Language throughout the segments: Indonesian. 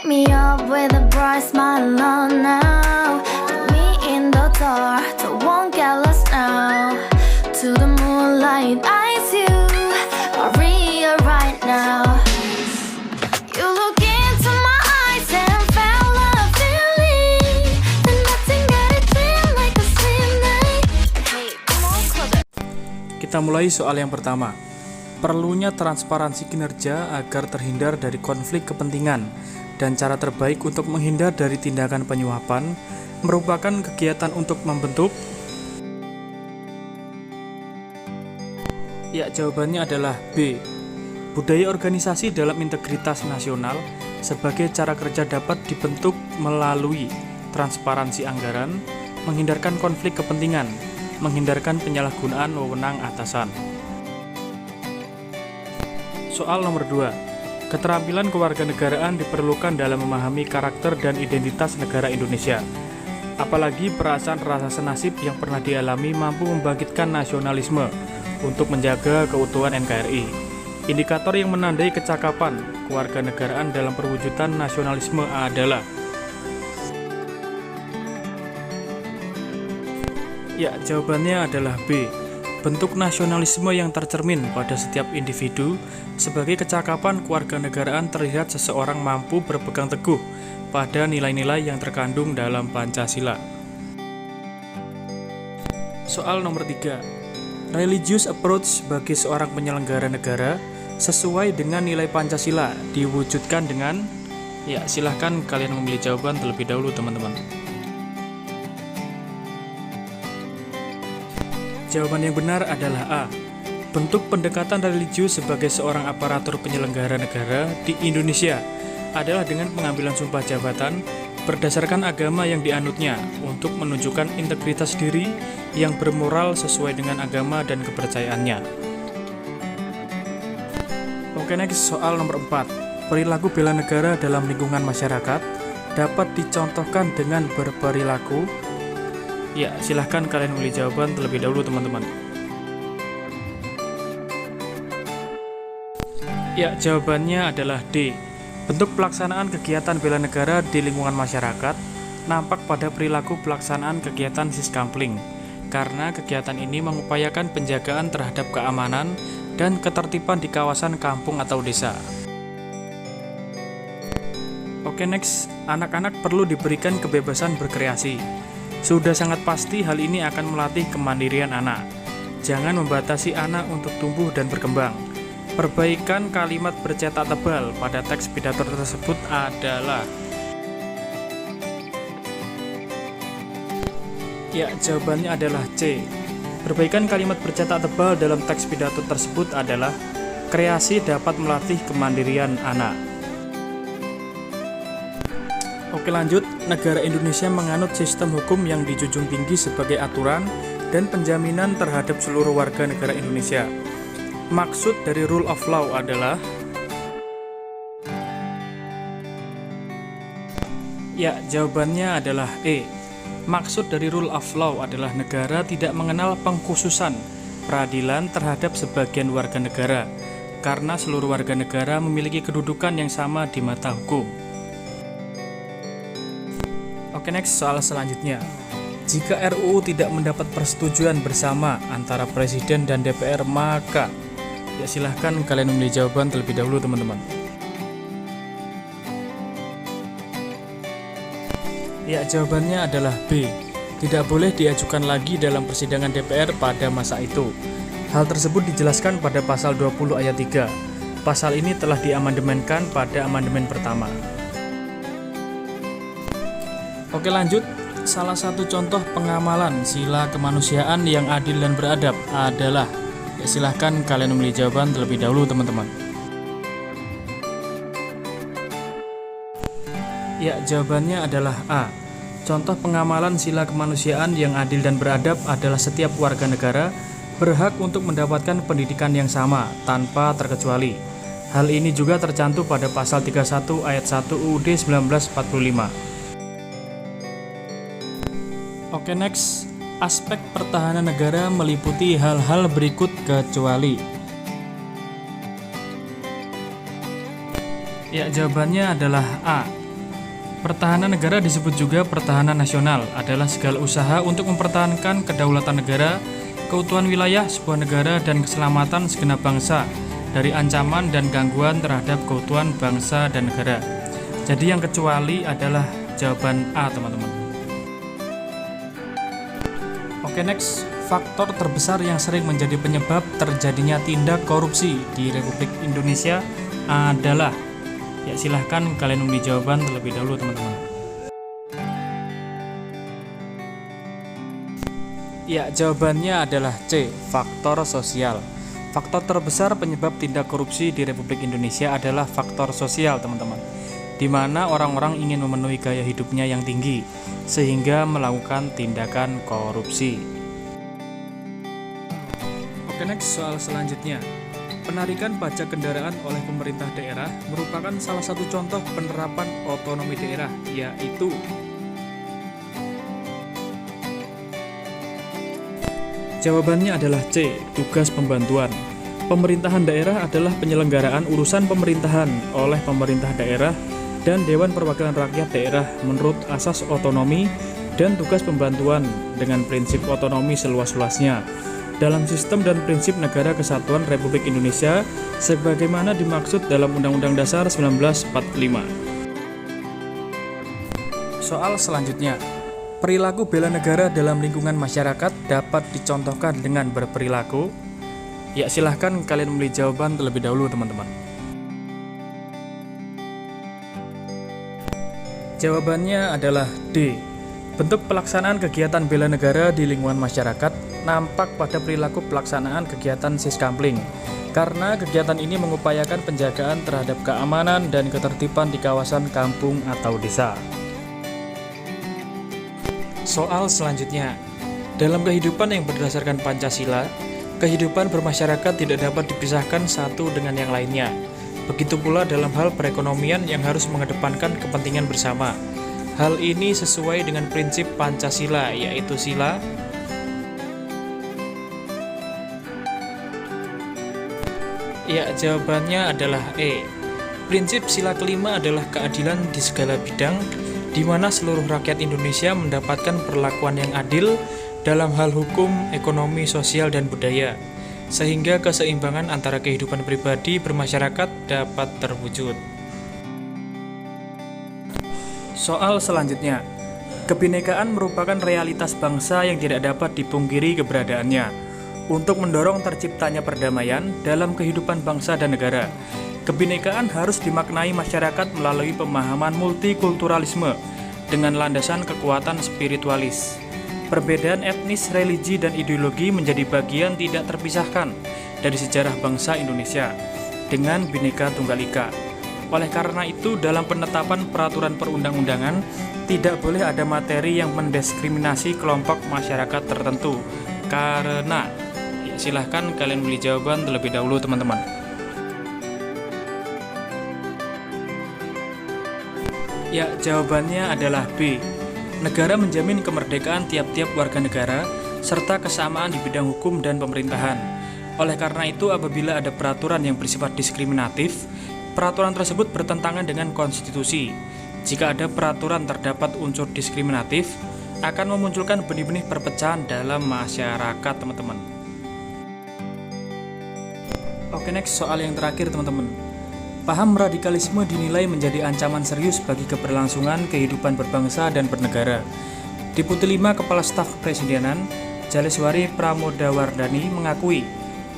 Wake me up with a bright smile on now. Put me in the dark, so won't get lost now. To the moonlight, eyes you, Maria right now. You look into my eyes and felt a feeling that nothing got it feel like a same night. Hey, come on closer. Kita mulai soal yang pertama. Perlunya transparansi kinerja agar terhindar dari konflik kepentingan dan cara terbaik untuk menghindar dari tindakan penyuapan merupakan kegiatan untuk membentuk. Ya, jawabannya adalah B. Budaya organisasi dalam integritas nasional sebagai cara kerja dapat dibentuk melalui transparansi anggaran, menghindarkan konflik kepentingan, menghindarkan penyalahgunaan wewenang atasan. Soal nomor 2. Keterampilan kewarganegaraan diperlukan dalam memahami karakter dan identitas negara Indonesia. Apalagi perasaan rasa senasib yang pernah dialami mampu membangkitkan nasionalisme untuk menjaga keutuhan NKRI. Indikator yang menandai kecakapan kewarganegaraan dalam perwujudan nasionalisme adalah ya, jawabannya adalah B. Bentuk nasionalisme yang tercermin pada setiap individu sebagai kecakapan kewarganegaraan terlihat seseorang mampu berpegang teguh pada nilai-nilai yang terkandung dalam Pancasila. Soal nomor 3. Religious approach bagi seorang penyelenggara negara sesuai dengan nilai Pancasila diwujudkan dengan, ya silahkan kalian memilih jawaban terlebih dahulu teman-teman. Jawaban yang benar adalah A. Bentuk pendekatan religius sebagai seorang aparatur penyelenggara negara di Indonesia adalah dengan pengambilan sumpah jabatan berdasarkan agama yang dianutnya untuk menunjukkan integritas diri yang bermoral sesuai dengan agama dan kepercayaannya. Oke, next soal nomor 4. Perilaku bela negara dalam lingkungan masyarakat dapat dicontohkan dengan berperilaku. Ya, silahkan kalian memilih jawaban terlebih dahulu teman-teman. Ya, jawabannya adalah D. Bentuk pelaksanaan kegiatan bela negara di lingkungan masyarakat nampak pada perilaku pelaksanaan kegiatan siskampling, karena kegiatan ini mengupayakan penjagaan terhadap keamanan dan ketertiban di kawasan kampung atau desa. Oke, next. Anak-anak perlu diberikan kebebasan berkreasi. Sudah sangat pasti hal ini akan melatih kemandirian anak. Jangan membatasi anak untuk tumbuh dan berkembang. Perbaikan kalimat bercetak tebal pada teks pidato tersebut adalah ya, jawabannya adalah C. Perbaikan kalimat bercetak tebal dalam teks pidato tersebut adalah kreasi dapat melatih kemandirian anak. Oke, lanjut. Negara Indonesia menganut sistem hukum yang dijunjung tinggi sebagai aturan dan penjaminan terhadap seluruh warga negara Indonesia. Maksud dari rule of law adalah ya, jawabannya adalah E. Maksud dari rule of law adalah negara tidak mengenal pengkhususan peradilan terhadap sebagian warga negara, karena seluruh warga negara memiliki kedudukan yang sama di mata hukum. Oke, next soal selanjutnya. Jika RUU tidak mendapat persetujuan bersama antara Presiden dan DPR, maka ya silahkan kalian memilih jawaban terlebih dahulu teman-teman. Ya, jawabannya adalah B. Tidak boleh diajukan lagi dalam persidangan DPR pada masa itu. Hal tersebut dijelaskan pada pasal 20 ayat 3. Pasal ini telah diamandemenkan pada amandemen pertama. Oke, lanjut. Salah satu contoh pengamalan sila kemanusiaan yang adil dan beradab adalah, ya silahkan kalian memilih jawaban terlebih dahulu teman-teman. Ya, jawabannya adalah A. Contoh pengamalan sila kemanusiaan yang adil dan beradab adalah setiap warga negara berhak untuk mendapatkan pendidikan yang sama tanpa terkecuali. Hal ini juga tercantum pada pasal 31 ayat 1 UUD 1945. Oke, next. Aspek pertahanan negara meliputi hal-hal berikut kecuali. Ya, jawabannya adalah A. Pertahanan negara disebut juga pertahanan nasional, adalah segala usaha untuk mempertahankan kedaulatan negara, keutuhan wilayah sebuah negara, dan keselamatan segenap bangsa dari ancaman dan gangguan terhadap keutuhan bangsa dan negara. Jadi yang kecuali adalah jawaban A, teman-teman. Oke, next. Faktor terbesar yang sering menjadi penyebab terjadinya tindak korupsi di Republik Indonesia adalah, ya silahkan kalian undi jawaban terlebih dahulu, teman-teman. Ya, jawabannya adalah C, faktor sosial. Faktor terbesar penyebab tindak korupsi di Republik Indonesia adalah faktor sosial, teman-teman, di mana orang-orang ingin memenuhi gaya hidupnya yang tinggi sehingga melakukan tindakan korupsi. Oke, next, soal selanjutnya. Penarikan pajak kendaraan oleh pemerintah daerah merupakan salah satu contoh penerapan otonomi daerah, yaitu jawabannya adalah C, tugas pembantuan. Pemerintahan daerah adalah penyelenggaraan urusan pemerintahan oleh pemerintah daerah dan Dewan Perwakilan Rakyat Daerah menurut asas otonomi dan tugas pembantuan dengan prinsip otonomi seluas-luasnya dalam sistem dan prinsip Negara Kesatuan Republik Indonesia sebagaimana dimaksud dalam Undang-Undang Dasar 1945. Soal selanjutnya. Perilaku bela negara dalam lingkungan masyarakat dapat dicontohkan dengan berperilaku. Ya, silahkan kalian memilih jawaban terlebih dahulu, teman-teman. Jawabannya adalah D. Bentuk pelaksanaan kegiatan bela negara di lingkungan masyarakat nampak pada perilaku pelaksanaan kegiatan siskampling, karena kegiatan ini mengupayakan penjagaan terhadap keamanan dan ketertiban di kawasan kampung atau desa. Soal selanjutnya. Dalam kehidupan yang berdasarkan Pancasila, kehidupan bermasyarakat tidak dapat dipisahkan satu dengan yang lainnya. Begitu pula dalam hal perekonomian yang harus mengedepankan kepentingan bersama. Hal ini sesuai dengan prinsip Pancasila, yaitu sila. Ya, jawabannya adalah E. Prinsip sila kelima adalah keadilan di segala bidang, di mana seluruh rakyat Indonesia mendapatkan perlakuan yang adil dalam hal hukum, ekonomi, sosial, dan budaya, sehingga keseimbangan antara kehidupan pribadi bermasyarakat dapat terwujud. Soal selanjutnya. Kebinekaan merupakan realitas bangsa yang tidak dapat dipungkiri keberadaannya. Untuk mendorong terciptanya perdamaian dalam kehidupan bangsa dan negara, kebinekaan harus dimaknai masyarakat melalui pemahaman multikulturalisme dengan landasan kekuatan spiritualis. Perbedaan etnis, religi, dan ideologi menjadi bagian tidak terpisahkan dari sejarah bangsa Indonesia dengan Bhinneka Tunggal Ika. Oleh karena itu, dalam penetapan peraturan perundang-undangan, tidak boleh ada materi yang mendiskriminasi kelompok masyarakat tertentu. Karena, ya, silahkan kalian pilih jawaban terlebih dahulu, teman-teman. Ya, jawabannya adalah B. Negara menjamin kemerdekaan tiap-tiap warga negara, serta kesamaan di bidang hukum dan pemerintahan. Oleh karena itu, apabila ada peraturan yang bersifat diskriminatif, peraturan tersebut bertentangan dengan konstitusi. Jika ada peraturan terdapat unsur diskriminatif, akan memunculkan benih-benih perpecahan dalam masyarakat, teman-teman. Oke, next, soal yang terakhir, teman-teman. Paham radikalisme dinilai menjadi ancaman serius bagi keberlangsungan kehidupan berbangsa dan bernegara. Deputi 5 Kepala Staf Kepresidenan, Jaleswari Pramodawardhani mengakui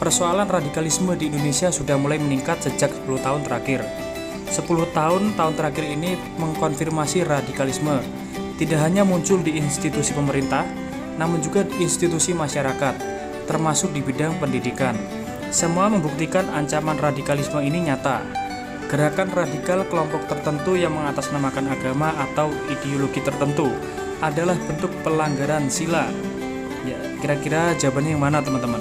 persoalan radikalisme di Indonesia sudah mulai meningkat sejak 10 tahun terakhir. 10 tahun terakhir ini mengkonfirmasi radikalisme tidak hanya muncul di institusi pemerintah, namun juga di institusi masyarakat, termasuk di bidang pendidikan. Semua membuktikan ancaman radikalisme ini nyata. Gerakan radikal kelompok tertentu yang mengatasnamakan agama atau ideologi tertentu adalah bentuk pelanggaran sila. Ya, kira-kira jawabannya yang mana, teman-teman?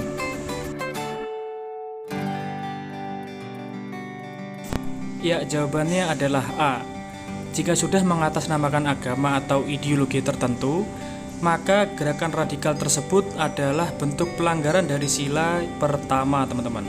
Ya, jawabannya adalah A. Jika sudah mengatasnamakan agama atau ideologi tertentu, maka gerakan radikal tersebut adalah bentuk pelanggaran dari sila pertama, teman-teman.